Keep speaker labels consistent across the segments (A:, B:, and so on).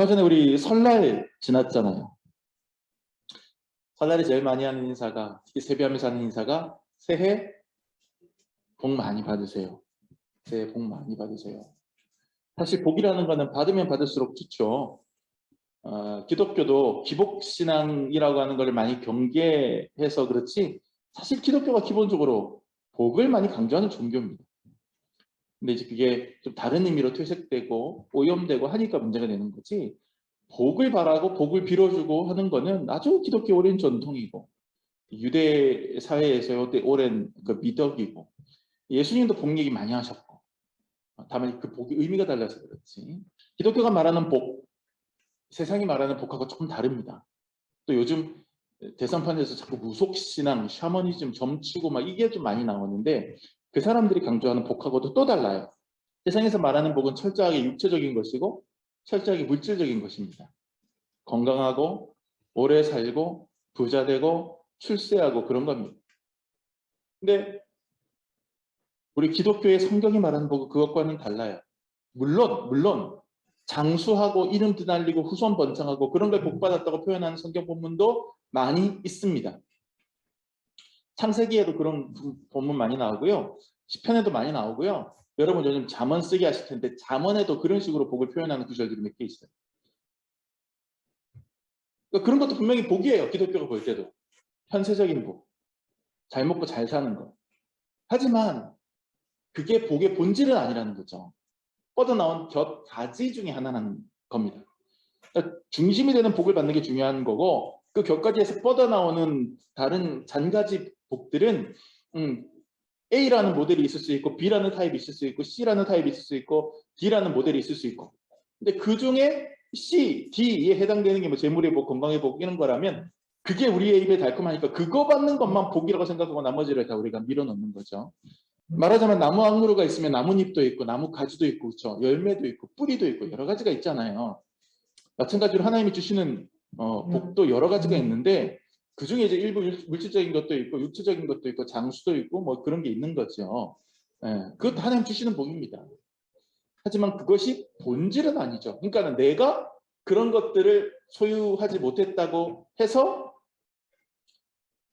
A: 얼마 전에 우리 설날 지났잖아요. 설날에 제일 많이 하는 인사가, 특히 세배하면서 하는 인사가 새해 복 많이 받으세요. 새해 복 많이 받으세요. 사실 복이라는 거는 받으면 받을수록 좋죠. 기독교도 기복신앙이라고 하는 걸 많이 경계해서 그렇지, 사실 기독교가 기본적으로 복을 많이 강조하는 종교입니다. 근데 이제 그게 좀 다른 의미로 퇴색되고 오염되고 하니까 문제가 되는 거지, 복을 바라고 복을 빌어주고 하는 거는 아주 기독교 오랜 전통이고 유대 사회에서 오랜 그 미덕이고, 예수님도 복 얘기 많이 하셨고, 다만 그 복의 의미가 달라서 그렇지, 기독교가 말하는 복, 세상이 말하는 복하고 조금 다릅니다. 또 요즘 대선판에서 자꾸 무속신앙, 샤머니즘, 점치고 막 이게 좀 많이 나오는데, 그 사람들이 강조하는 복하고도 또 달라요. 세상에서 말하는 복은 철저하게 육체적인 것이고 철저하게 물질적인 것입니다. 건강하고 오래 살고 부자 되고 출세하고 그런 겁니다. 근데 우리 기독교의 성경이 말하는 복은 그것과는 달라요. 물론 장수하고 이름 드날리고 후손 번창하고 그런 걸 복받았다고 표현하는 성경 본문도 많이 있습니다. 창세기에도 그런 본문 많이 나오고요. 시편에도 많이 나오고요. 여러분 요즘 잠언 쓰기 하실 텐데 잠언에도 그런 식으로 복을 표현하는 구절들이 몇 개 있어요. 그러니까 그런 것도 분명히 복이에요. 기독교가 볼 때도. 현세적인 복. 잘 먹고 잘 사는 것. 하지만 그게 복의 본질은 아니라는 거죠. 뻗어나온 곁가지 중에 하나라는 겁니다. 그러니까 중심이 되는 복을 받는 게 중요한 거고, 그 곁가지에서 뻗어나오는 다른 잔가지 복들은 A라는 모델이 있을 수 있고 B라는 타입이 있을 수 있고 C라는 타입이 있을 수 있고 D라는 모델이 있을 수 있고, 근데 그 중에 C, D에 해당되는 게 뭐 재물의 복, 건강의 복 이런 거라면 그게 우리의 입에 달콤하니까 그거 받는 것만 복이라고 생각하고 나머지를 다 우리가 밀어넣는 거죠. 말하자면 나무 앙무루가 있으면 나뭇잎도 있고 나무 가지도 있고, 그렇죠? 열매도 있고 뿌리도 있고 여러 가지가 있잖아요. 마찬가지로 하나님이 주시는 복도 여러 가지가 있는데, 그 중에 이제 일부 물질적인 것도 있고 육체적인 것도 있고 장수도 있고 뭐 그런 게 있는 거죠. 그것도 하나님 주시는 복입니다. 하지만 그것이 본질은 아니죠. 그러니까 내가 그런 것들을 소유하지 못했다고 해서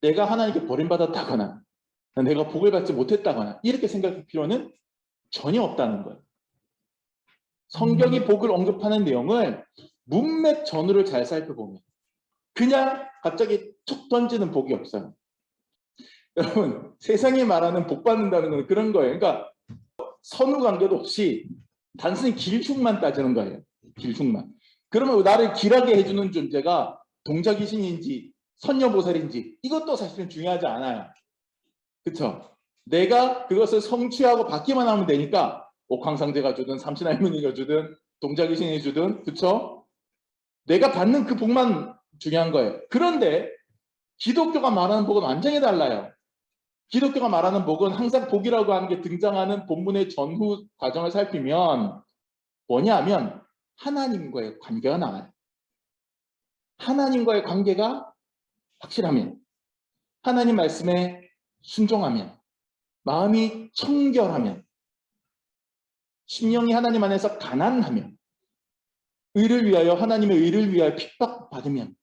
A: 내가 하나님께 버림받았다거나 내가 복을 받지 못했다거나 이렇게 생각할 필요는 전혀 없다는 거예요. 성경이 복을 언급하는 내용을 문맥 전후를 잘 살펴보면 그냥 갑자기 툭 던지는 복이 없어요. 여러분, 세상이 말하는 복 받는다는 건 그런 거예요. 그러니까 선후 관계도 없이 단순히 길흉만 따지는 거예요. 길흉만. 그러면 나를 길하게 해주는 존재가 동자귀신인지 선녀보살인지 이것도 사실은 중요하지 않아요. 그렇죠? 내가 그것을 성취하고 받기만 하면 되니까 옥황상제가 주든 삼신할머니가 주든 동자귀신이 주든, 그렇죠? 내가 받는 그 복만 중요한 거예요. 그런데 기독교가 말하는 복은 완전히 달라요. 기독교가 말하는 복은 항상 복이라고 하는 게 등장하는 본문의 전후 과정을 살피면 뭐냐면 하나님과의 관계가 나와요. 하나님과의 관계가 확실하면, 하나님 말씀에 순종하면, 마음이 청결하면, 심령이 하나님 안에서 가난하면, 의를 위하여 하나님의 의를 위하여 핍박받으면,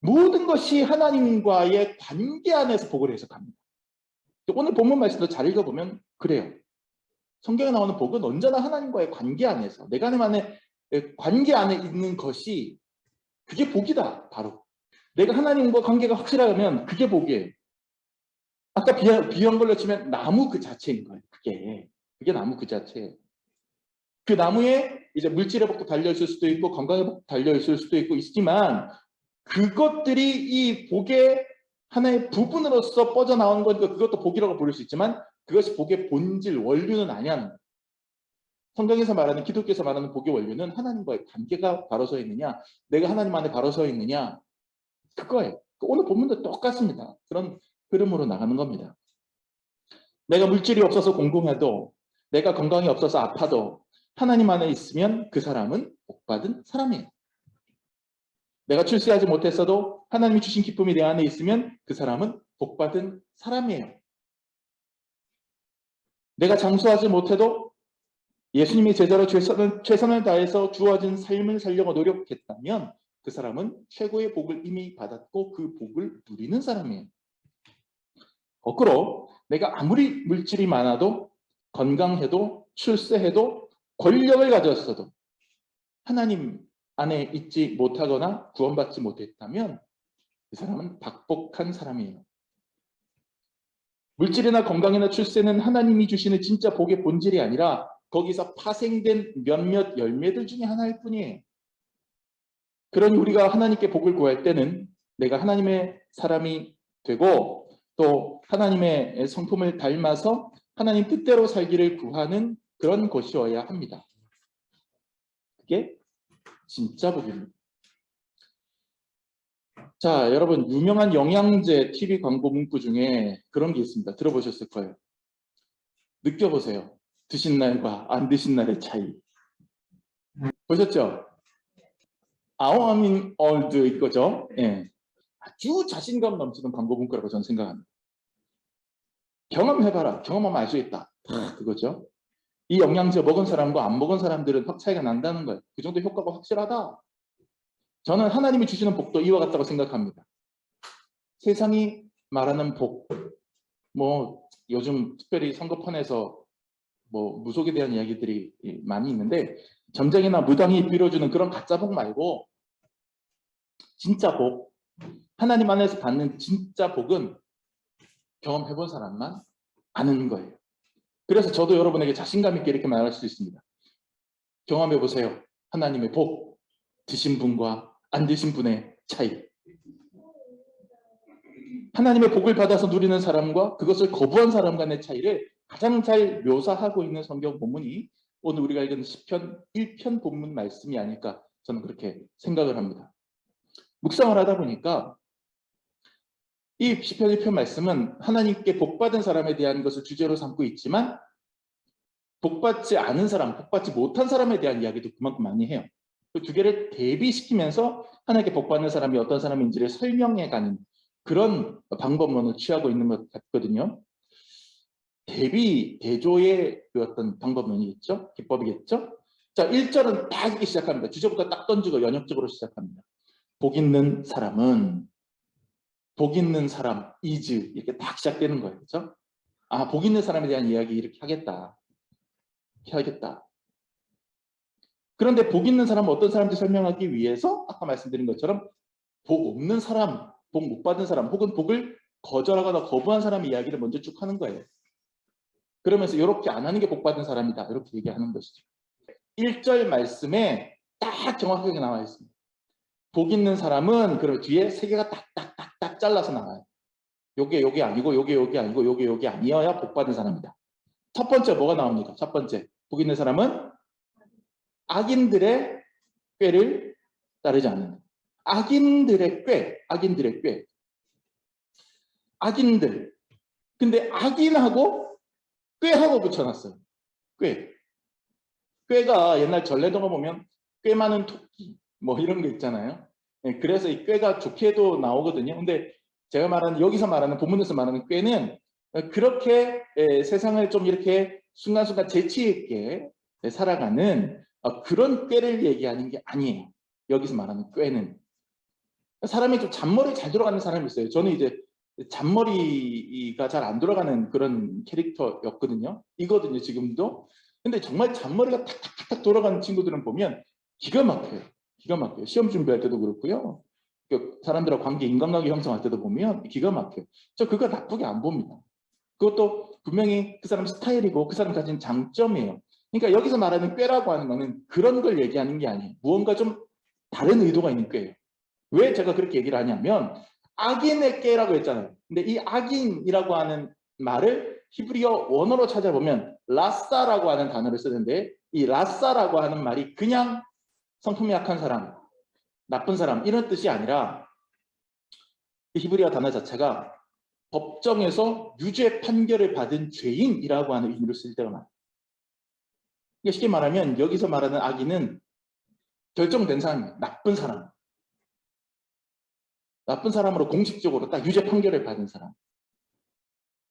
A: 모든 것이 하나님과의 관계 안에서 복을 해석합니다. 오늘 본문 말씀도 잘 읽어보면 그래요. 성경에 나오는 복은 언제나 하나님과의 관계 안에서, 내가 하나님 안에 관계 안에 있는 것이 그게 복이다. 바로 내가 하나님과 관계가 확실하면 그게 복이에요. 아까 비유한 걸로 치면 나무 그 자체인 거예요. 그게 나무 그 자체예요. 그 나무에 이제 물질의 복도 달려있을 수도 있고 건강의 복도 달려있을 수도 있고 있지만, 그것들이 이 복의 하나의 부분으로서 뻗어나온 거니까 그것도 복이라고 부를 수 있지만 그것이 복의 본질, 원류는 아니라는 거예요. 성경에서 말하는, 기독교에서 말하는 복의 원류는 하나님과의 관계가 바로 서 있느냐, 내가 하나님 안에 바로 서 있느냐, 그거예요. 오늘 본문도 똑같습니다. 그런 흐름으로 나가는 겁니다. 내가 물질이 없어서 공공해도, 내가 건강이 없어서 아파도 하나님 안에 있으면 그 사람은 복받은 사람이에요. 내가 출세하지 못했어도 하나님이 주신 기쁨이 내 안에 있으면 그 사람은 복받은 사람이에요. 내가 장수하지 못해도 예수님의 제자로 최선을 다해서 주어진 삶을 살려고 노력했다면 그 사람은 최고의 복을 이미 받았고 그 복을 누리는 사람이에요. 거꾸로 내가 아무리 물질이 많아도 건강해도 출세해도 권력을 가졌어도 하나님 안에 있지 못하거나 구원받지 못했다면 그 사람은 박복한 사람이에요. 물질이나 건강이나 출세는 하나님이 주시는 진짜 복의 본질이 아니라 거기서 파생된 몇몇 열매들 중에 하나일 뿐이에요. 그러니 우리가 하나님께 복을 구할 때는 내가 하나님의 사람이 되고 또 하나님의 성품을 닮아서 하나님 뜻대로 살기를 구하는 그런 것이어야 합니다. 그게 진짜 복입니다. 자, 여러분 유명한 영양제 TV 광고 문구 중에 그런 게 있습니다. 들어보셨을 거예요. 느껴보세요. 드신 날과 안 드신 날의 차이. 보셨죠? 아워밍 올드 이거죠. 예. 아주 자신감 넘치는 광고 문구라고 저는 생각합니다. 경험해봐라. 경험하면 알 수 있다. 그거죠. 이 영양제 먹은 사람과 안 먹은 사람들은 확 차이가 난다는 거예요. 그 정도 효과가 확실하다. 저는 하나님이 주시는 복도 이와 같다고 생각합니다. 세상이 말하는 복, 뭐 요즘 특별히 선거판에서 뭐 무속에 대한 이야기들이 많이 있는데 점쟁이나 무당이 빌어주는 그런 가짜 복 말고 진짜 복, 하나님 안에서 받는 진짜 복은 경험해본 사람만 아는 거예요. 그래서 저도 여러분에게 자신감 있게 이렇게 말할 수 있습니다. 경험해보세요. 하나님의 복, 드신 분과 안 드신 분의 차이. 하나님의 복을 받아서 누리는 사람과 그것을 거부한 사람 간의 차이를 가장 잘 묘사하고 있는 성경 본문이 오늘 우리가 읽은 시편 1편 본문 말씀이 아닐까 저는 그렇게 생각을 합니다. 묵상을 하다 보니까 이 시편 1편 말씀은 하나님께 복받은 사람에 대한 것을 주제로 삼고 있지만 복받지 않은 사람, 복받지 못한 사람에 대한 이야기도 그만큼 많이 해요. 그 두 개를 대비시키면서 하나님께 복받는 사람이 어떤 사람인지를 설명해가는 그런 방법론을 취하고 있는 것 같거든요. 대비, 대조의 그 어떤 방법론이겠죠? 기법이겠죠? 자, 1절은 딱 이렇게 시작합니다. 주제부터 딱 던지고 연역적으로 시작합니다. 복 있는 사람은, 복 있는 사람, is 이렇게 딱 시작되는 거예요. 그렇죠? 아, 복 있는 사람에 대한 이야기 이렇게 하겠다. 이렇게 하겠다. 그런데 복 있는 사람은 어떤 사람인지 설명하기 위해서 아까 말씀드린 것처럼 복 없는 사람, 복 못 받은 사람 혹은 복을 거절하거나 거부한 사람의 이야기를 먼저 쭉 하는 거예요. 그러면서 이렇게 안 하는 게 복 받은 사람이다. 이렇게 얘기하는 것이죠. 1절 말씀에 딱 정확하게 나와 있습니다. 복 있는 사람은 그럼 뒤에 세 개가 딱딱딱딱 잘라서 나와요. 요게 아니고 요게 아니고 요게 아니어야 복 받은 사람이다. 첫 번째 뭐가 나옵니까? 첫 번째 복 있는 사람은 악인들의 꾀를 따르지 않는다. 악인들의 꾀. 악인들. 근데 악인하고 꾀하고 붙여놨어요. 꾀가 옛날 전래동화 보면 꽤 많은 토끼 뭐 이런 거 있잖아요. 그래서 이 꾀가 좋게도 나오거든요. 근데 제가 말하는 여기서 말하는 본문에서 말하는 꾀는 그렇게 세상을 좀 이렇게 순간순간 재치 있게 살아가는 그런 꾀를 얘기하는 게 아니에요. 여기서 말하는 꾀는 사람이 좀 잔머리 잘 돌아가는 사람이 있어요. 저는 이제 잔머리가 잘 안 돌아가는 그런 캐릭터였거든요. 이거든요, 지금도. 근데 정말 잔머리가 탁탁탁 돌아가는 친구들은 보면 기가 막혀요. 기가 막혀요. 시험 준비할 때도 그렇고요. 사람들하고 관계, 인간관계 형성할 때도 보면 기가 막혀요. 저 그거 나쁘게 안 봅니다. 그것도 분명히 그 사람 스타일이고 그 사람 가진 장점이에요. 그러니까 여기서 말하는 꾀라고 하는 거는 그런 걸 얘기하는 게 아니에요. 무언가 좀 다른 의도가 있는 꾀예요. 왜 제가 그렇게 얘기를 하냐면 악인의 꾀라고 했잖아요. 근데 이 악인이라고 하는 말을 히브리어 원어로 찾아보면 라사라고 하는 단어를 쓰는데 이 라사라고 하는 말이 그냥 성품이 약한 사람, 나쁜 사람 이런 뜻이 아니라 히브리어 단어 자체가 법정에서 유죄 판결을 받은 죄인이라고 하는 의미로 쓸 때가 많아요. 쉽게 말하면 여기서 말하는 악인은 결정된 사람이에요. 나쁜 사람. 나쁜 사람으로 공식적으로 딱 유죄 판결을 받은 사람.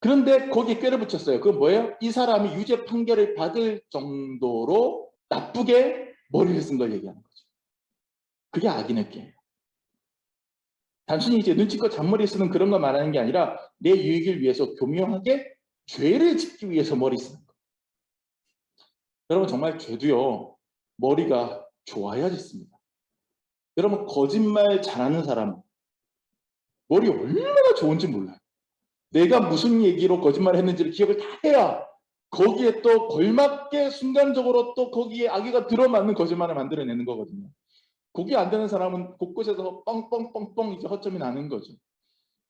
A: 그런데 거기에 꾀를 붙였어요. 그건 뭐예요? 이 사람이 유죄 판결을 받을 정도로 나쁘게 머리를 쓴 걸 얘기하는 거죠. 그게 악인의 꾀예요. 단순히 이제 눈치껏 잔머리 쓰는 그런 거 말하는 게 아니라 내 유익을 위해서 교묘하게 죄를 짓기 위해서 머리 쓰는 거. 여러분 정말 죄도요. 머리가 좋아야 짓습니다. 여러분 거짓말 잘하는 사람 머리 얼마나 좋은지 몰라요. 내가 무슨 얘기로 거짓말을 했는지를 기억을 다 해야 거기에 또 걸맞게 순간적으로 또 거기에 악의가 들어맞는 거짓말을 만들어내는 거거든요. 그게 안 되는 사람은 곳곳에서 뻥뻥뻥뻥 이제 허점이 나는 거죠.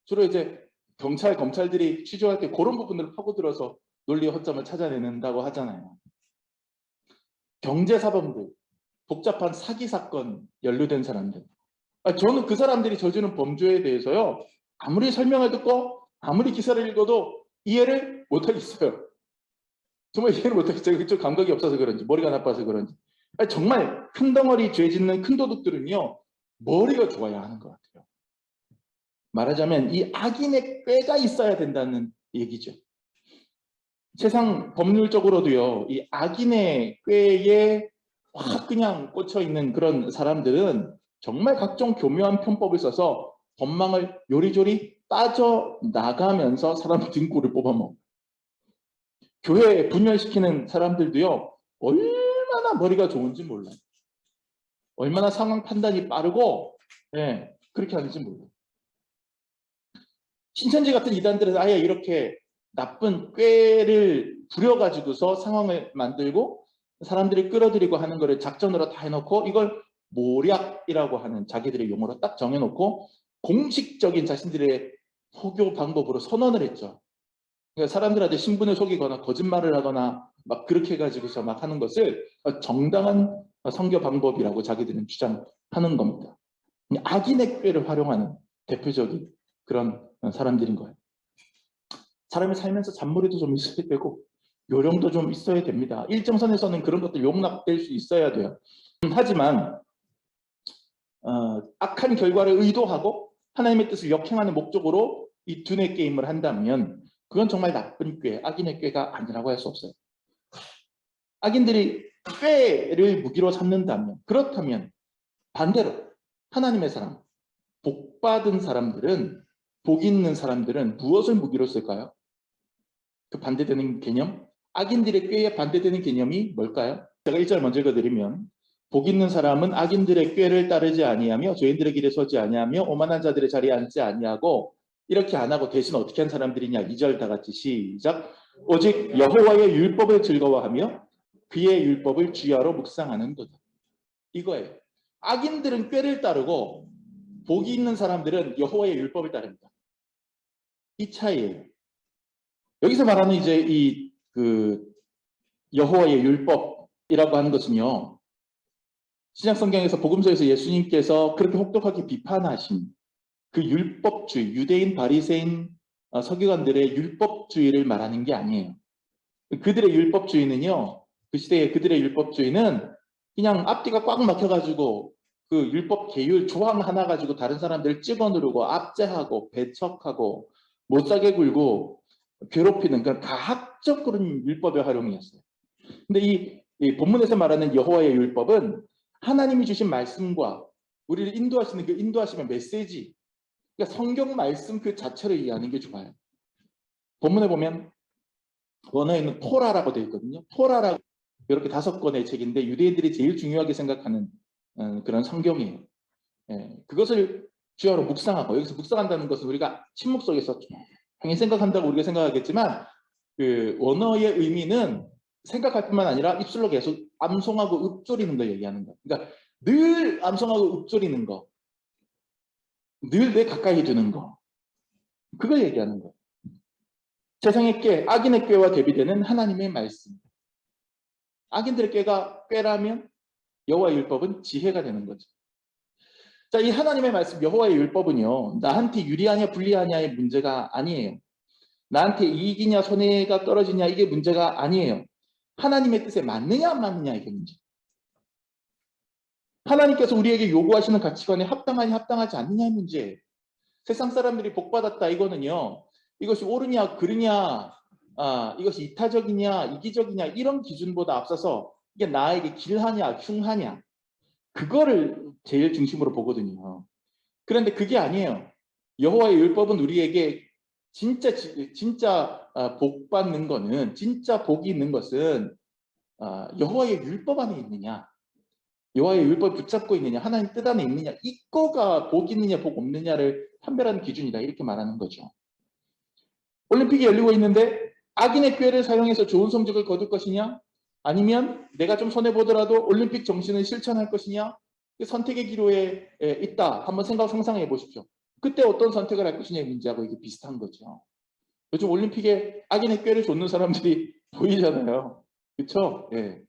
A: 주로 이제 경찰, 검찰들이 취조할 때 그런 부분들을 파고들어서 논리의 허점을 찾아내는다고 하잖아요. 경제사범들, 복잡한 사기 사건 연루된 사람들. 저는 그 사람들이 저지른 범죄에 대해서요. 아무리 설명을 듣고 아무리 기사를 읽어도 이해를 못하겠어요. 정말 이해를 못하겠어요. 그쪽 감각이 없어서 그런지 머리가 나빠서 그런지. 정말 큰 덩어리 죄 짓는 큰 도둑들은요. 머리가 좋아야 하는 것 같아요. 말하자면 이 악인의 꾀가 있어야 된다는 얘기죠. 세상 법률적으로도요. 이 악인의 꾀에 확 그냥 꽂혀 있는 그런 사람들은 정말 각종 교묘한 편법을 써서 법망을 요리조리 빠져나가면서 사람 등골을 뽑아먹어요. 교회에 분열시키는 사람들도요. 얼마나 머리가 좋은지 몰라요. 얼마나 상황 판단이 빠르고 그렇게 하는지 몰라요. 신천지 같은 이단들은 아예 이렇게 나쁜 꾀를 부려가지고서 상황을 만들고 사람들이 끌어들이고 하는 거를 작전으로 다 해놓고 이걸 모략이라고 하는 자기들의 용어로 딱 정해놓고 공식적인 자신들의 포교 방법으로 선언을 했죠. 그러니까 사람들한테 신분을 속이거나 거짓말을 하거나 막 그렇게 해가지고서 막 하는 것을 정당한 선교 방법이라고 자기들은 주장하는 겁니다. 악인의 꾀를 활용하는 대표적인 그런 사람들인 거예요. 사람이 살면서 잔머리도 좀 있어야 되고 요령도 좀 있어야 됩니다. 일정선에서는 그런 것들 용납될 수 있어야 돼요. 하지만 악한 결과를 의도하고 하나님의 뜻을 역행하는 목적으로 이 두뇌 게임을 한다면 그건 정말 나쁜 꾀, 악인의 꾀가 아니라고 할 수 없어요. 악인들이 꾀를 무기로 삼는다면 그렇다면 반대로 하나님의 사람, 복받은 사람들은 복 있는 사람들은 무엇을 무기로 쓸까요? 그 반대되는 개념? 악인들의 꾀에 반대되는 개념이 뭘까요? 제가 1절 먼저 읽어드리면 복 있는 사람은 악인들의 꾀를 따르지 아니하며 죄인들의 길에 서지 아니하며 오만한 자들의 자리에 앉지 아니하고 이렇게 안 하고 대신 어떻게 한 사람들이냐. 2절 다 같이 시작. 오직 여호와의 율법을 즐거워하며 그의 율법을 주야로 묵상하는 도다. 이거예요. 악인들은 꾀를 따르고 복이 있는 사람들은 여호와의 율법을 따릅니다. 이 차이예요. 여기서 말하는 이제 여호와의 율법이라고 하는 것은요. 신약성경에서 복음서에서 예수님께서 그렇게 혹독하게 비판하신 그 율법주의, 유대인 바리새인 서기관들의 율법주의를 말하는 게 아니에요. 그들의 율법주의는요. 그 시대의 그들의 율법주의는 그냥 앞뒤가 꽉 막혀가지고 그 율법 계율 조항 하나 가지고 다른 사람들을 찍어누르고 압제하고 배척하고 못사게 굴고 괴롭히는 그런 가학적 그런 율법의 활용이었어요. 근데 이 본문에서 말하는 여호와의 율법은 하나님이 주신 말씀과 우리를 인도하시는 그 인도하심의 메시지, 그러니까 성경 말씀 그 자체를 이해하는 게 좋아요. 본문에 보면 원어에는 토라라고 되어 있거든요. 토라라고 이렇게 5권의 책인데 유대인들이 제일 중요하게 생각하는 그런 성경이에요. 그것을 주야로 묵상하고 여기서 묵상한다는 것은 우리가 침묵 속에서 당연히 생각한다고 우리가 생각하겠지만 그 원어의 의미는 생각할 뿐만 아니라 입술로 계속 암송하고 읊조리는 걸 얘기하는 거예요. 그러니까 늘 암송하고 읊조리는 거, 늘 내 가까이 두는 거, 그걸 얘기하는 거예요. 세상의 꾀, 악인의 꾀와 대비되는 하나님의 말씀. 악인들의 꾀라면 여호와의 율법은 지혜가 되는 거죠. 자, 이 하나님의 말씀 여호와의 율법은요. 나한테 유리하냐 불리하냐의 문제가 아니에요. 나한테 이익이냐 손해가 떨어지냐 이게 문제가 아니에요. 하나님의 뜻에 맞느냐 안 맞느냐 이게 문제. 하나님께서 우리에게 요구하시는 가치관에 합당하냐 합당하지 않느냐의 문제예요. 세상 사람들이 복받았다 이거는요. 이것이 옳으냐 그르냐, 이것이 이타적이냐 이기적이냐 이런 기준보다 앞서서 이게 나에게 길하냐 흉하냐 그거를 제일 중심으로 보거든요. 그런데 그게 아니에요. 여호와의 율법은 우리에게 진짜 복 받는 거는, 진짜 복이 있는 것은 여호와의 율법 안에 있느냐, 여호와의 율법 붙잡고 있느냐, 하나님 뜻 안에 있느냐, 이거가 복 있느냐 복 없느냐를 판별하는 기준이다, 이렇게 말하는 거죠. 올림픽이 열리고 있는데 악인의 꾀를 사용해서 좋은 성적을 거둘 것이냐, 아니면 내가 좀 손해보더라도 올림픽 정신을 실천할 것이냐, 선택의 기로에 있다. 한번 상상해 보십시오. 그때 어떤 선택을 할 것이냐의 문제하고 이게 비슷한 거죠. 요즘 올림픽에 악인의 꾀를 쫓는 사람들이 보이잖아요. 그렇죠? 예.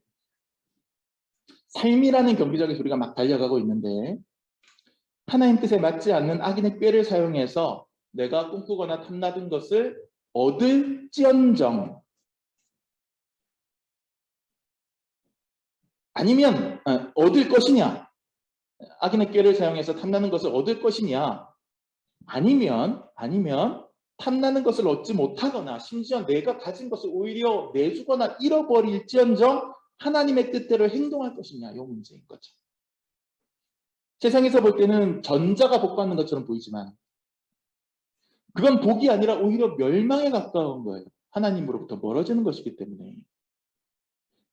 A: 삶이라는 경기장에서 우리가 막 달려가고 있는데 하나님 뜻에 맞지 않는 악인의 꾀를 사용해서 내가 꿈꾸거나 탐나던 것을 얻을지언정, 아니면 얻을 것이냐, 악인의 꾀를 사용해서 탐나는 것을 얻을 것이냐, 아니면 탐나는 것을 얻지 못하거나 심지어 내가 가진 것을 오히려 내주거나 잃어버릴지언정 하나님의 뜻대로 행동할 것이냐, 이 문제인 거죠. 세상에서 볼 때는 전자가 복 받는 것처럼 보이지만 그건 복이 아니라 오히려 멸망에 가까운 거예요. 하나님으로부터 멀어지는 것이기 때문에.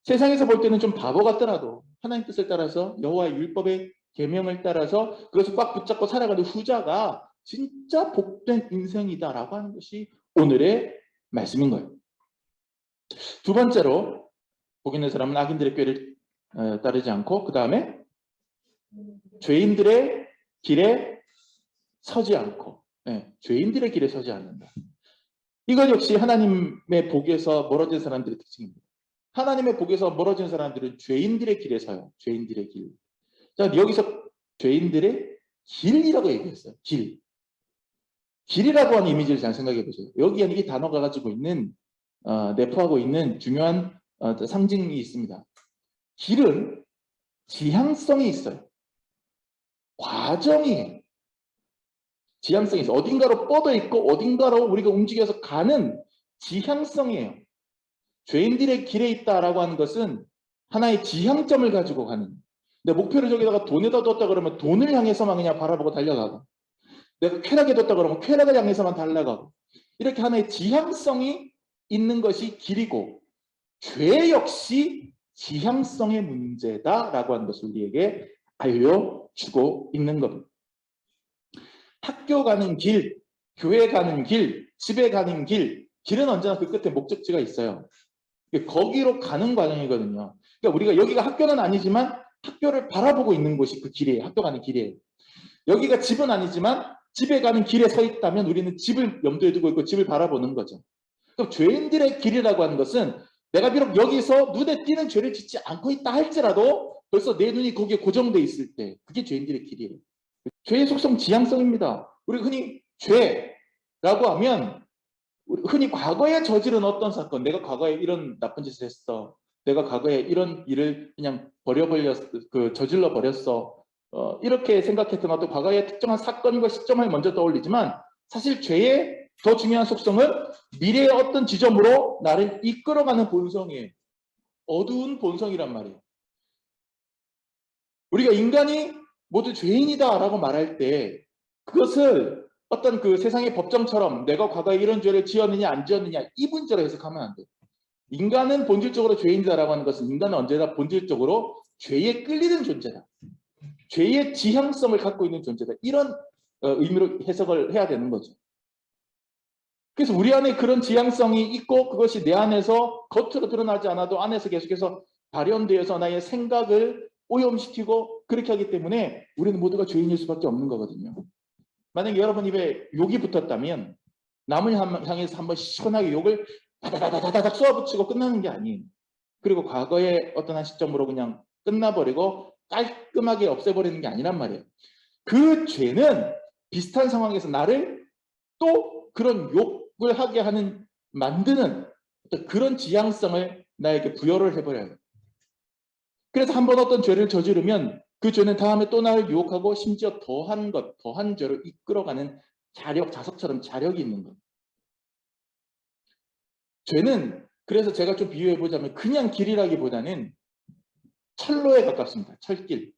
A: 세상에서 볼 때는 좀 바보 같더라도 하나님 뜻을 따라서 여호와의 율법의 계명을 따라서 그것을 꽉 붙잡고 살아가는 후자가 진짜 복된 인생이다라고 하는 것이 오늘의 말씀인 거예요. 두 번째로, 복 있는 사람은 악인들의 꾀를 따르지 않고, 그 다음에 죄인들의 길에 서지 않고, 죄인들의 길에 서지 않는다. 이것 역시 하나님의 복에서 멀어진 사람들의 특징입니다. 하나님의 복에서 멀어진 사람들은 죄인들의 길에 서요. 죄인들의 길. 자, 여기서 죄인들의 길이라고 얘기했어요. 길. 길이라고 하는 이미지를 잘 생각해 보세요. 여기 이 단어가 가지고 있는 내포하고 있는 중요한 상징이 있습니다. 길은 지향성이 있어요. 과정이 지향성이 있어요. 어딘가로 뻗어 있고 어딘가로 우리가 움직여서 가는 지향성이에요. 죄인들의 길에 있다라고 하는 것은 하나의 지향점을 가지고 가는, 내 목표를 저기다가 돈에다 뒀다 그러면 돈을 향해서만 그냥 바라보고 달려가고, 내가 쾌락에 뒀다 그러면 쾌락을 향해서만 달려가고, 이렇게 하나의 지향성이 있는 것이 길이고, 죄 역시 지향성의 문제다라고 하는 것을 우리에게 알려주고 있는 겁니다. 학교 가는 길, 교회 가는 길, 집에 가는 길, 길은 언제나 그 끝에 목적지가 있어요. 거기로 가는 과정이거든요. 그러니까 우리가 여기가 학교는 아니지만 학교를 바라보고 있는 곳이 그 길이에요. 학교 가는 길이에요. 여기가 집은 아니지만 집에 가는 길에 서 있다면 우리는 집을 염두에 두고 있고 집을 바라보는 거죠. 그럼 죄인들의 길이라고 하는 것은 내가 비록 여기서 눈에 띄는 죄를 짓지 않고 있다 할지라도 벌써 내 눈이 거기에 고정돼 있을 때, 그게 죄인들의 길이에요. 죄의 속성 지향성입니다. 우리 흔히 죄라고 하면 흔히 과거에 저지른 어떤 사건, 내가 과거에 이런 나쁜 짓을 했어, 내가 과거에 이런 일을 그냥 저질러 버렸어, 이렇게 생각했던 어떤 과거의 특정한 사건과 시점을 먼저 떠올리지만, 사실 죄의 더 중요한 속성은 미래의 어떤 지점으로 나를 이끌어가는 본성이에요. 어두운 본성이란 말이에요. 우리가 인간이 모두 죄인이다라고 말할 때 그것을 어떤 그 세상의 법정처럼 내가 과거에 이런 죄를 지었느냐 안 지었느냐 이 문제로 해석하면 안 돼요. 인간은 본질적으로 죄인이다라고 하는 것은 인간은 언제나 본질적으로 죄에 끌리는 존재다. 죄의 지향성을 갖고 있는 존재다. 이런 의미로 해석을 해야 되는 거죠. 그래서 우리 안에 그런 지향성이 있고 그것이 내 안에서 겉으로 드러나지 않아도 안에서 계속해서 발현되어서 나의 생각을 오염시키고 그렇게 하기 때문에 우리는 모두가 죄인일 수밖에 없는 거거든요. 만약에 여러분 입에 욕이 붙었다면 남을 향해서 한번 시원하게 욕을 다다다다닥 쏘아붙이고 끝나는 게 아니에요. 그리고 과거의 어떤 한 시점으로 그냥 끝나버리고 깔끔하게 없애버리는 게 아니란 말이에요. 그 죄는 비슷한 상황에서 나를 또 그런 욕을 하게 하는 만드는 어떤 그런 지향성을 나에게 부여를 해버려요. 그래서 한번 어떤 죄를 저지르면 그 죄는 다음에 또 나를 유혹하고 심지어 더한 죄로 이끌어가는 자석처럼 자력이 있는 것. 죄는 그래서 제가 좀 비유해 보자면 그냥 길이라기보다는 철로에 가깝습니다. 철길.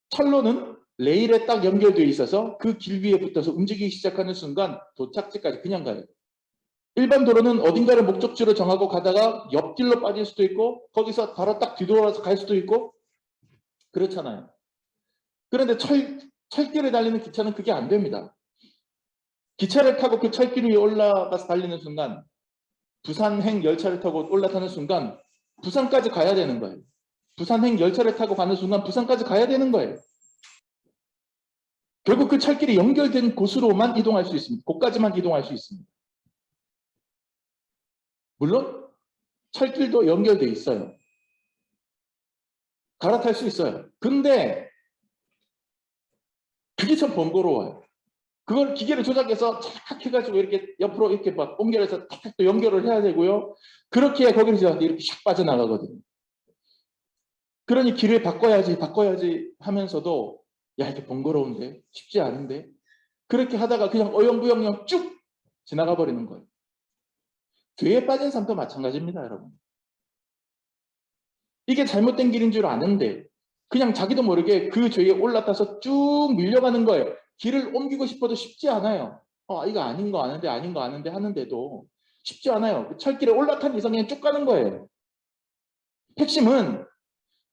A: 철로는 레일에 딱 연결되어 있어서 그 길 위에 붙어서 움직이기 시작하는 순간 도착지까지 그냥 가요. 일반 도로는 어딘가를 목적지로 정하고 가다가 옆길로 빠질 수도 있고 거기서 바로 딱 뒤돌아서 갈 수도 있고 그렇잖아요. 그런데 철길에 달리는 기차는 그게 안 됩니다. 기차를 타고 그 철길 위에 올라가서 달리는 순간 부산행 열차를 타고 올라타는 순간 부산까지 가야 되는 거예요. 부산행 열차를 타고 가는 순간 부산까지 가야 되는 거예요. 결국 그 철길이 연결된 곳으로만 이동할 수 있습니다. 곳까지만 이동할 수 있습니다. 물론 철길도 연결돼 있어요. 갈아탈 수 있어요. 근데 그게 참 번거로워요. 그걸 기계를 조작해서 착 해가지고 이렇게 옆으로 이렇게 막 옮겨서 탁탁 또 연결을 해야 되고요. 그렇게 해야 거기서 이렇게 샥 빠져나가거든요. 그러니 길을 바꿔야지 하면서도 야 이게 번거로운데 쉽지 않은데 그렇게 하다가 그냥 어영부영영 쭉 지나가 버리는 거예요. 죄에 빠진 삶도 마찬가지입니다, 여러분. 이게 잘못된 길인 줄 아는데 그냥 자기도 모르게 그 죄에 올라타서 쭉 밀려가는 거예요. 길을 옮기고 싶어도 쉽지 않아요. 이거 아닌 거 아는데 하는데도 쉽지 않아요. 철길에 올라탄 이상 그냥 쭉 가는 거예요. 핵심은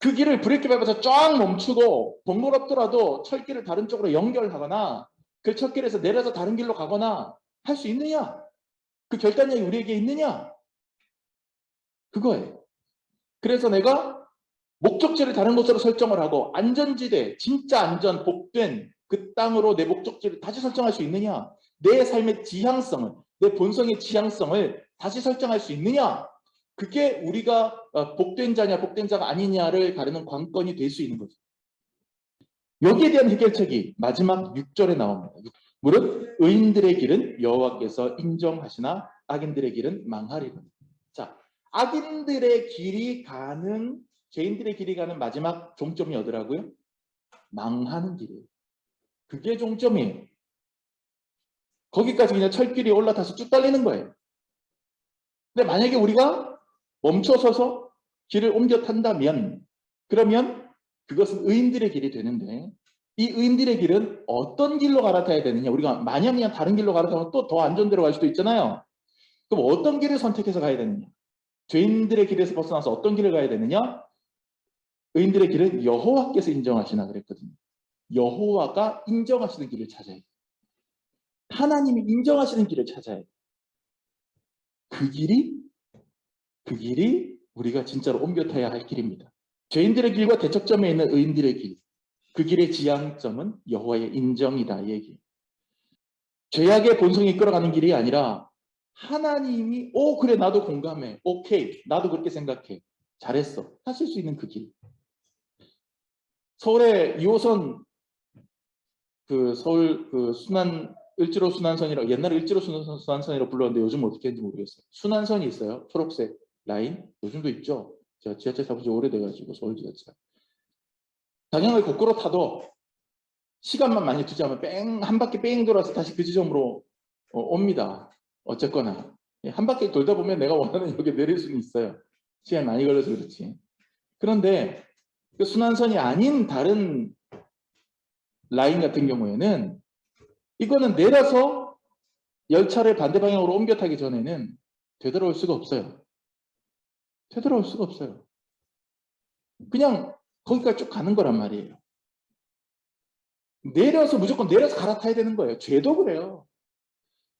A: 그 길을 브레이크 밟아서 쫙 멈추고 번거롭더라도 철길을 다른 쪽으로 연결하거나 그 철길에서 내려서 다른 길로 가거나 할 수 있느냐? 그 결단력이 우리에게 있느냐? 그거예요. 그래서 내가 목적지를 다른 곳으로 설정을 하고 안전지대, 진짜 안전, 복된 그 땅으로 내 목적지를 다시 설정할 수 있느냐? 내 삶의 지향성을, 내 본성의 지향성을 다시 설정할 수 있느냐? 그게 우리가 복된 자냐 복된 자가 아니냐를 가르는 관건이 될 수 있는 거죠. 여기에 대한 해결책이 마지막 6절에 나옵니다. 무릇 의인들의 길은 여호와께서 인정하시나 악인들의 길은 망하리로다. 자, 악인들의 길이 가는 죄인들의 길이 가는 마지막 종점이 어디라고요? 망하는 길이에요. 그게 종점이에요. 거기까지 그냥 철길이 올라타서 쭉 달리는 거예요. 근데 만약에 우리가 멈춰서서 길을 옮겨 탄다면 그러면 그것은 의인들의 길이 되는데 이 의인들의 길은 어떤 길로 갈아타야 되느냐. 우리가 만약 그냥 다른 길로 갈아타면 또 더 안전대로 갈 수도 있잖아요. 그럼 어떤 길을 선택해서 가야 되느냐. 죄인들의 길에서 벗어나서 어떤 길을 가야 되느냐. 의인들의 길은 여호와께서 인정하시나 그랬거든요. 여호와가 인정하시는 길을 찾아야 돼요. 하나님이 인정하시는 길을 찾아야 돼요. 그 길이 우리가 진짜로 옮겨 타야 할 길입니다. 죄인들의 길과 대척점에 있는 의인들의 길. 그 길의 지향점은 여호와의 인정이다. 이 얘기. 죄악의 본성이 끌어가는 길이 아니라 하나님이 그래 나도 공감해. 오케이. 나도 그렇게 생각해. 잘했어. 하실 수 있는 그 길. 서울의 2호선 서울 을지로 순환선이라고 옛날에 을지로 순환선이라고 불렀는데 요즘 어떻게 했는지 모르겠어요. 순환선이 있어요. 초록색 라인. 요즘도 있죠. 제가 지하철 타본 지 오래돼가지고 서울 지하철. 방향을 거꾸로 타도 시간만 많이 두지 않으면 한 바퀴 돌아서 다시 그 지점으로 옵니다. 어쨌거나 한 바퀴 돌다 보면 내가 원하는 여기에 내릴 수는 있어요. 시간이 많이 걸려서 그렇지. 그런데 그 순환선이 아닌 다른 라인 같은 경우에는 이거는 내려서 열차를 반대 방향으로 옮겨 타기 전에는 되돌아올 수가 없어요. 되돌아올 수가 없어요. 그냥 거기까지 쭉 가는 거란 말이에요. 무조건 내려서 갈아타야 되는 거예요. 죄도 그래요.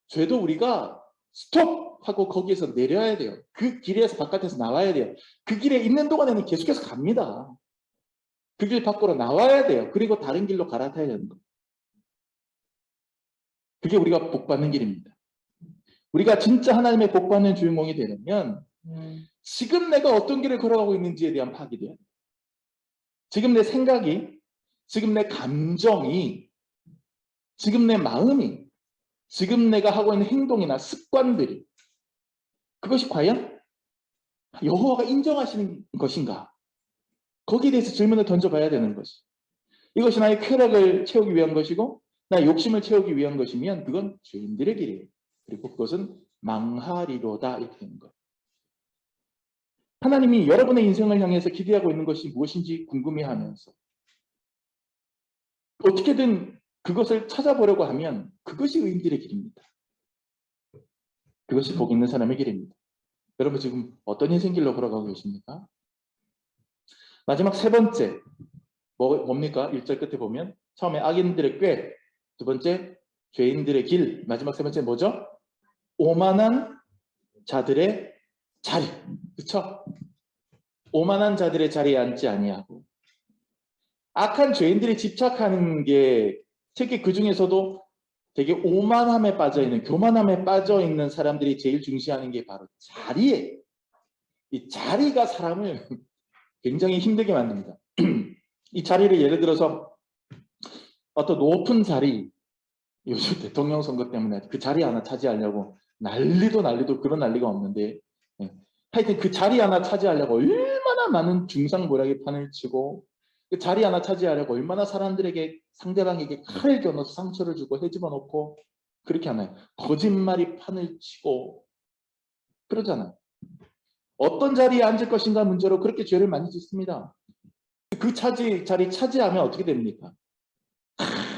A: 죄도 우리가 스톱하고 거기에서 내려야 돼요. 그 길에서 바깥에서 나와야 돼요. 그 길에 있는 동안에는 계속해서 갑니다. 그 길 밖으로 나와야 돼요. 그리고 다른 길로 갈아타야 되는 거예요. 그게 우리가 복받는 길입니다. 우리가 진짜 하나님의 복받는 주인공이 되려면 지금 내가 어떤 길을 걸어가고 있는지에 대한 파악이 돼요. 지금 내 생각이, 지금 내 감정이, 지금 내 마음이, 지금 내가 하고 있는 행동이나 습관들이 그것이 과연 여호와가 인정하시는 것인가? 거기에 대해서 질문을 던져봐야 되는 것이. 이것이 나의 쾌락을 채우기 위한 것이고 나의 욕심을 채우기 위한 것이면 그건 죄인들의 길이에요. 그리고 그것은 망하리로다 이렇게 되는 거예요. 하나님이 여러분의 인생을 향해서 기대하고 있는 것이 무엇인지 궁금해하면서 어떻게든 그것을 찾아보려고 하면 그것이 의인들의 길입니다. 그것이 복 있는 사람의 길입니다. 여러분 지금 어떤 인생 길로 걸어가고 계십니까? 마지막 세 번째 뭡니까? 1절 끝에 보면 처음에 악인들의 꾀, 두 번째 죄인들의 길, 마지막 세 번째 뭐죠? 오만한 자들의 자리. 그렇죠? 오만한 자들의 자리에 앉지 아니하고 악한 죄인들이 집착하는 게 특히 그 중에서도 되게 오만함에 빠져있는, 교만함에 빠져있는 사람들이 제일 중시하는 게 바로 자리예요. 이 자리가 사람을 굉장히 힘들게 만듭니다. 이 자리를 예를 들어서 어떤 높은 자리, 요즘 대통령 선거 때문에 그 자리 하나 차지하려고 난리도 그런 난리가 없는데 하여튼 그 자리 하나 차지하려고 얼마나 많은 중상모략의 판을 치고 그 자리 하나 차지하려고 얼마나 사람들에게 상대방에게 칼을 겨눠서 상처를 주고 헤집어 놓고 그렇게 하나요? 거짓말이 판을 치고 그러잖아요. 어떤 자리에 앉을 것인가 문제로 그렇게 죄를 많이 짓습니다. 그 자리 차지하면 어떻게 됩니까?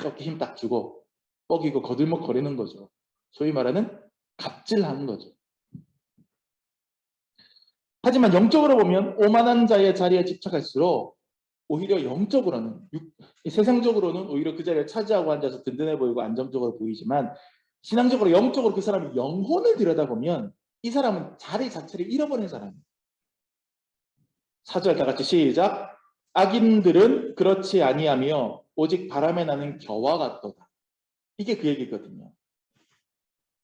A: 이렇게 힘 딱 주고 뻐기고 거들먹거리는 거죠. 소위 말하는 갑질하는 거죠. 하지만 영적으로 보면 오만한 자의 자리에 집착할수록 오히려 영적으로는 세상적으로는 오히려 그 자리에 차지하고 앉아서 든든해 보이고 안정적으로 보이지만 신앙적으로 영적으로 그 사람의 영혼을 들여다보면 이 사람은 자리 자체를 잃어버린 사람이에요. 4절 다 같이 시작. 악인들은 그렇지 아니하며 오직 바람에 나는 겨와 같도다. 이게 그 얘기거든요.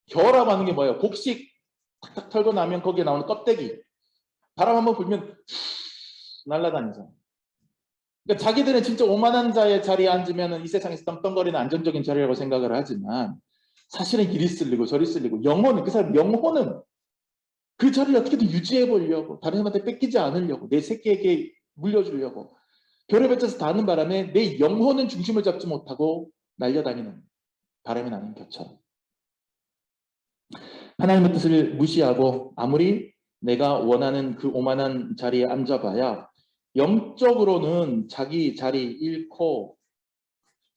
A: 겨라고 하는 게 뭐예요? 곡식 탁탁 털고 나면 거기에 나오는 껍데기. 바람 한번 불면 날아다니잖아요. 그러니까 자기들은 진짜 오만한 자의 자리에 앉으면 이 세상에서 떵떵거리는 안정적인 자리라고 생각을 하지만 사실은 이리 쓸리고 저리 쓸리고 영혼은 그 사람 영혼은 그 자리를 어떻게든 유지해 보려고 다른 사람한테 뺏기지 않으려고 내 새끼에게 물려주려고 별을 뱉어서 다는 바람에 내 영혼은 중심을 잡지 못하고 날려다니는 바람이 나는 것처럼 하나님의 뜻을 무시하고 아무리 내가 원하는 그 오만한 자리에 앉아봐야 영적으로는 자기 자리 잃고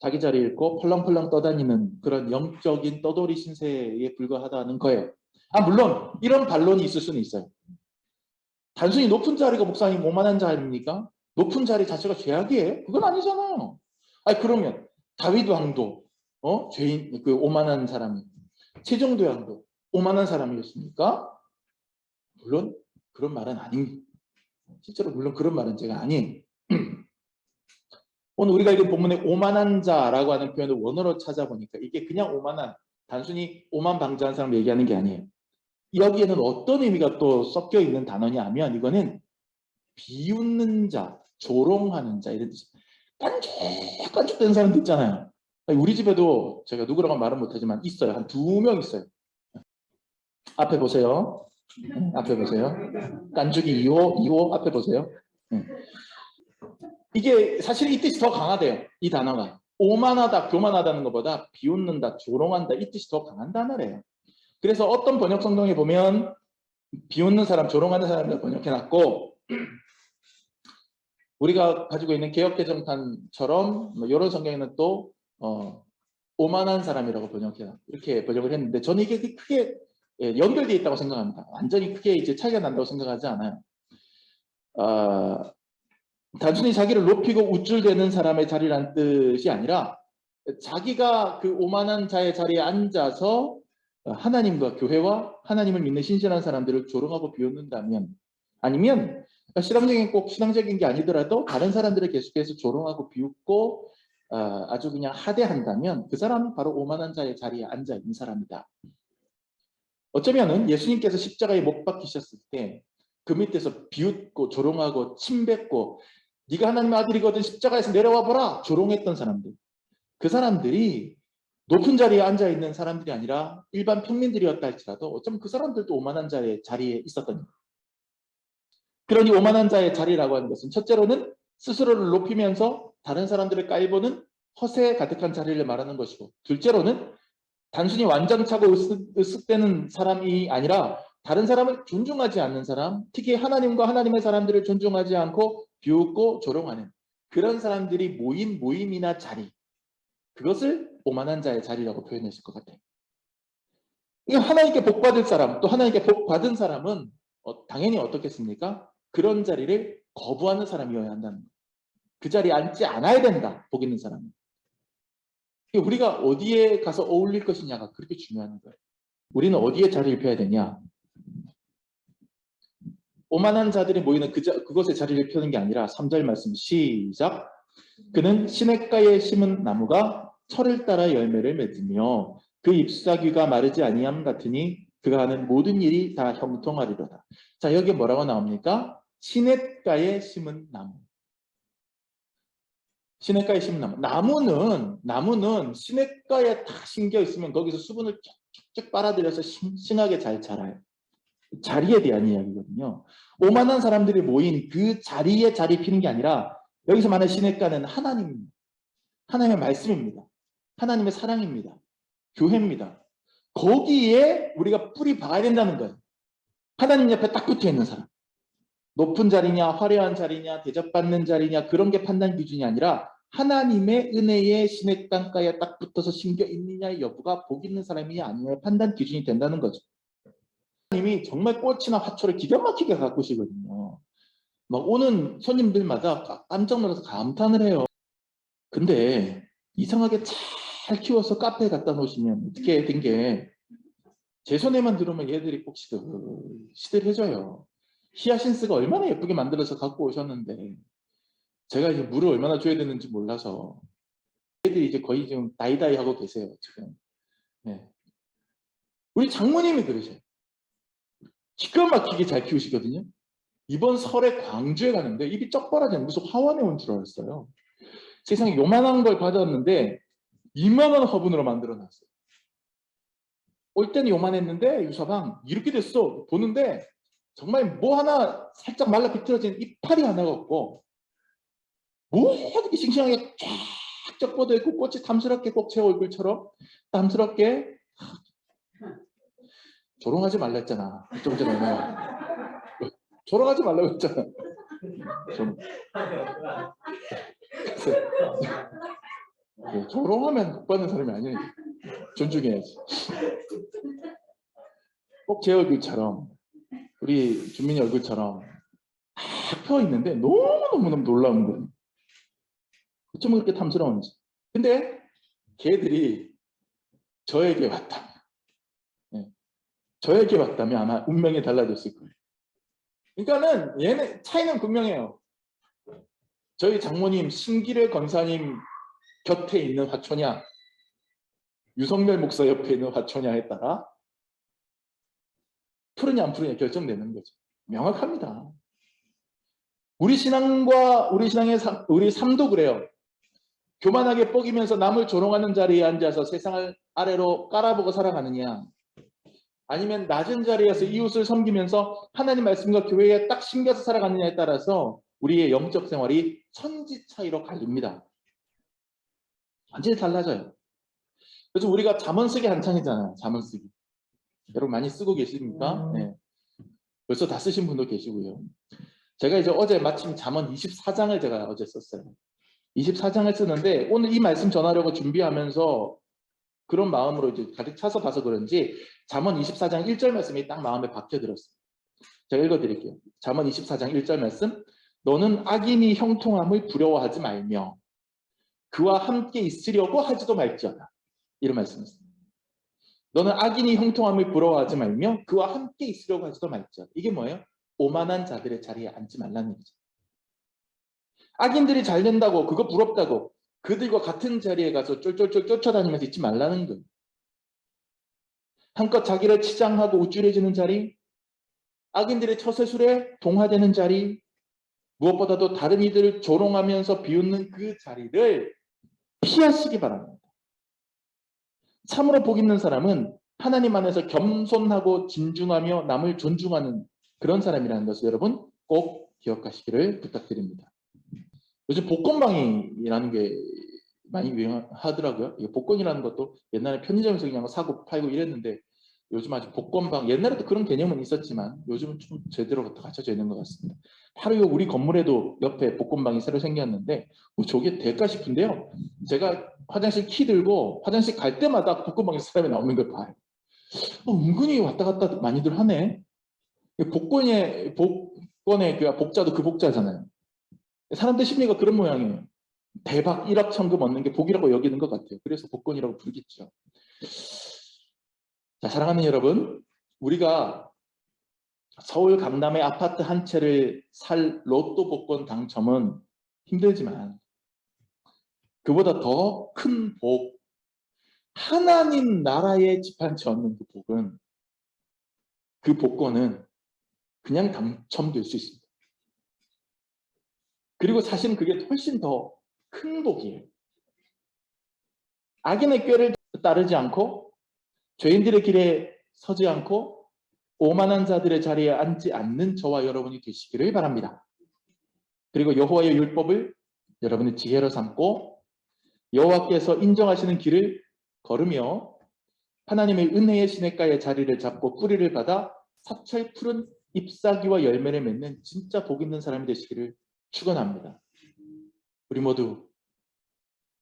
A: 펄렁펄렁 떠다니는 그런 영적인 떠돌이 신세에 불과하다는 거예요. 물론 이런 반론이 있을 수는 있어요. 단순히 높은 자리가 목사님 오만한 자리입니까? 높은 자리 자체가 죄악이에요? 그건 아니잖아요. 그러면 다윗 왕도 죄인 그 오만한 사람이 세종대 왕도 오만한 사람이었습니까? 물론 그런 말은 아닙니다. 실제로 물론 그런 말은 제가 아니에요. 오늘 우리가 읽은 본문의 오만한 자라고 하는 표현을 원어로 찾아보니까 이게 그냥 오만한 단순히 오만방자한 사람을 얘기하는 게 아니에요. 여기에는 어떤 의미가 또 섞여 있는 단어냐 하면 이거는 비웃는 자, 조롱하는 자 이런 뜻이에요. 깐죽깐죽된 사람도 있잖아요. 우리 집에도 제가 누구라고 말은 못하지만 있어요. 한 2명 있어요. 앞에 보세요. 앞에 보세요. 깐죽이 2호 앞에 보세요. 이게 사실 이 뜻이 더 강하대요. 이 단어가. 오만하다, 교만하다는 것보다 비웃는다, 조롱한다 이 뜻이 더 강한 단어래요. 그래서 어떤 번역 성경에 보면 비웃는 사람, 조롱하는 사람을 번역해놨고 우리가 가지고 있는 개역개정판처럼 이런 성경에는 또 오만한 사람이라고 이렇게 번역을 했는데 저는 이게 크게 연결되어 있다고 생각합니다. 완전히 크게 이제 차이가 난다고 생각하지 않아요. 단순히 자기를 높이고 우쭐대는 사람의 자리라는 뜻이 아니라 자기가 그 오만한 자의 자리에 앉아서 하나님과 교회와 하나님을 믿는 신실한 사람들을 조롱하고 비웃는다면 아니면 꼭 신앙적인 게 아니더라도 다른 사람들을 계속해서 조롱하고 비웃고 아주 그냥 하대한다면 그 사람은 바로 오만한 자의 자리에 앉아 있는 사람이다. 어쩌면은 예수님께서 십자가에 못 박히셨을 때 그 밑에서 비웃고 조롱하고 침뱉고 네가 하나님의 아들이거든 십자가에서 내려와 보라 조롱했던 사람들 그 사람들이 높은 자리에 앉아 있는 사람들이 아니라 일반 평민들이었다 할지라도 어쩌면 그 사람들도 오만한 자의 자리에 있었던 거예요. 그러니 오만한 자의 자리라고 하는 것은 첫째로는 스스로를 높이면서 다른 사람들을 깔보는 허세에 가득한 자리를 말하는 것이고 둘째로는 단순히 완장차고 으쓱대는 사람이 아니라 다른 사람을 존중하지 않는 사람, 특히 하나님과 하나님의 사람들을 존중하지 않고 비웃고 조롱하는 그런 사람들이 모인 모임이나 자리, 그것을 오만한 자의 자리라고 표현했을 것 같아요. 이거 하나님께 복받을 사람, 또 하나님께 복받은 사람은 당연히 어떻겠습니까? 그런 자리를 거부하는 사람이어야 한다는 거예요. 그 자리에 앉지 않아야 된다, 복 있는 사람은. 우리가 어디에 가서 어울릴 것이냐가 그렇게 중요한 거예요. 우리는 어디에 자리를 펴야 되냐? 오만한 자들이 모이는 그것에 자리를 펴는 게 아니라 3절 말씀 시작. 그는 시냇가에 심은 나무가 철을 따라 열매를 맺으며 그 잎사귀가 마르지 아니함 같으니 그가 하는 모든 일이 다 형통하리로다. 자, 여기 뭐라고 나옵니까? 시냇가에 심은 나무. 시냇가에 심은 나무. 나무는 시냇가에 딱 심겨 있으면 거기서 수분을 쭉쭉 빨아들여서 싱싱하게 잘 자라요. 자리에 대한 이야기거든요. 오만한 사람들이 모인 그 자리에 자리 피는 게 아니라 여기서 말하는 시냇가는 하나님입니다. 하나님의 말씀입니다. 하나님의 사랑입니다. 교회입니다. 거기에 우리가 뿌리 박아야 된다는 거예요. 하나님 옆에 딱 붙어 있는 사람. 높은 자리냐, 화려한 자리냐, 대접받는 자리냐, 그런 게 판단 기준이 아니라 하나님의 은혜의 시냇가에 딱 붙어서 심겨 있느냐의 여부가 복 있는 사람이냐 아니냐의 판단 기준이 된다는 거죠. 하나님이 정말 꽃이나 화초를 기가 막히게 가꾸시거든요. 막 오는 손님들마다 깜짝 놀라서 감탄을 해요. 근데 이상하게 잘 키워서 카페에 갖다 놓으시면 어떻게 된 게 제 손에만 들어오면 얘들이 꼭 시들해져요. 히아신스가 얼마나 예쁘게 만들어서 갖고 오셨는데 제가 이제 물을 얼마나 줘야 되는지 몰라서 얘들이 이제 거의 지금 다이다이 하고 계세요. 지금. 네. 우리 장모님이 그러셔요. 기가 막히게 잘 키우시거든요. 이번 설에 광주에 가는데 입이 쩍 벌어지는 무슨 화원에 온 줄 알았어요. 세상에 요만한 걸 받았는데 이만한 화분으로 만들어놨어요. 올 때는 요만했는데 유서방 이렇게 됐어. 보는데 정말 뭐 하나 살짝 말라 비틀어진 이파리 하나가 없고 뭐 이렇게 싱싱하게 쫙쫙 뻗어있고 꽃이 탐스럽게 꼭 제 얼굴처럼 탐스럽게. 조롱하지 말라 했잖아. 좀 전에 조롱하지 말라고 했잖아. 조롱하면 복받는 사람이 아니에요. 존중해야지. 꼭 제 얼굴처럼 우리 주민이 얼굴처럼 딱 펴있는데 너무너무 놀라운 거예요. 어쩌면 그렇게 탐스러운지. 근데 걔들이 저에게 왔다면 저에게 왔다면 아마 운명이 달라졌을 거예요. 그러니까는 얘네 차이는 분명해요. 저희 장모님 신기래 권사님 곁에 있는 화초냐 유성열 목사 옆에 있는 화초냐에 따라 푸르냐 안 푸르냐 결정되는 거죠. 명확합니다. 우리 신앙과 우리 삶도 그래요. 교만하게 뻐기면서 남을 조롱하는 자리에 앉아서 세상을 아래로 깔아보고 살아가느냐 아니면 낮은 자리에서 이웃을 섬기면서 하나님 말씀과 교회에 딱 심겨서 살아가느냐에 따라서 우리의 영적 생활이 천지 차이로 갈립니다. 완전히 달라져요. 그래서 우리가 잠언 쓰기 한창이잖아요. 잠언 쓰기. 여러분 많이 쓰고 계십니까? 네. 벌써 다 쓰신 분도 계시고요. 제가 이제 어제 마침 잠언 24장을 제가 어제 썼어요. 24장을 쓰는데 오늘 이 말씀 전하려고 준비하면서 그런 마음으로 이제 가득 차서 봐서 그런지 잠언 24장 1절 말씀이 딱 마음에 박혀들었어요. 제가 읽어드릴게요. 잠언 24장 1절 말씀. 너는 악인이 형통함을 두려워하지 말며 그와 함께 있으려고 하지도 말지어다. 이런 말씀이었습니다. 너는 악인이 형통함을 부러워하지 말며 그와 함께 있으려고 하지도 말지어다. 이게 뭐예요? 오만한 자들의 자리에 앉지 말라는 얘기죠. 악인들이 잘 된다고 그거 부럽다고 그들과 같은 자리에 가서 쫄쫄쫄 쫓아다니면서 있지 말라는 거예요. 한껏 자기를 치장하고 우쭐해지는 자리, 악인들의 처세술에 동화되는 자리, 무엇보다도 다른 이들을 조롱하면서 비웃는 그 자리를 피하시기 바랍니다. 참으로 복 있는 사람은 하나님 안에서 겸손하고 진중하며 남을 존중하는 그런 사람이라는 것을 여러분 꼭 기억하시기를 부탁드립니다. 요즘 복권방이라는 게 많이 유행하더라고요. 이게 복권이라는 것도 옛날에 편의점에서 그냥 사고 팔고 이랬는데 요즘 아주 복권방, 옛날에도 그런 개념은 있었지만 요즘은 좀 제대로 갖춰져 있는 것 같습니다. 바로 우리 건물에도 옆에 복권방이 새로 생겼는데 뭐 저게 될까 싶은데요. 제가 화장실 키 들고 화장실 갈 때마다 복권방에 사람이 나오는 걸 봐요. 은근히 왔다 갔다 많이들 하네. 복권의 그 복자도 그 복자잖아요. 사람들 심리가 그런 모양이에요. 대박 1억 천금 얻는 게 복이라고 여기는 것 같아요. 그래서 복권이라고 부르겠죠. 자, 사랑하는 여러분, 우리가 서울 강남의 아파트 한 채를 살 로또 복권 당첨은 힘들지만 그보다 더 큰 복, 하나님 나라의 집 한 채 얻는 그 복은, 그 복권은 그냥 당첨될 수 있습니다. 그리고 사실은 그게 훨씬 더 큰 복이에요. 악인의 꾀를 따르지 않고 죄인들의 길에 서지 않고 오만한 자들의 자리에 앉지 않는 저와 여러분이 되시기를 바랍니다. 그리고 여호와의 율법을 여러분의 지혜로 삼고 여호와께서 인정하시는 길을 걸으며 하나님의 은혜의 시냇가의 자리를 잡고 뿌리를 받아 사철 푸른 잎사귀와 열매를 맺는 진짜 복 있는 사람이 되시기를 축원합니다. 우리 모두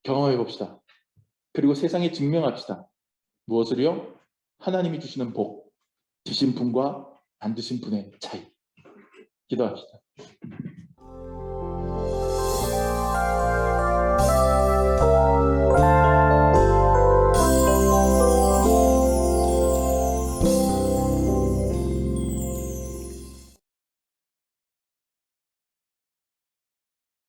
A: 경험해 봅시다. 그리고 세상에 증명합시다. 무엇을요? 하나님이 주시는 복, 드신 분과 안 드신 분의 차이. 기도합시다.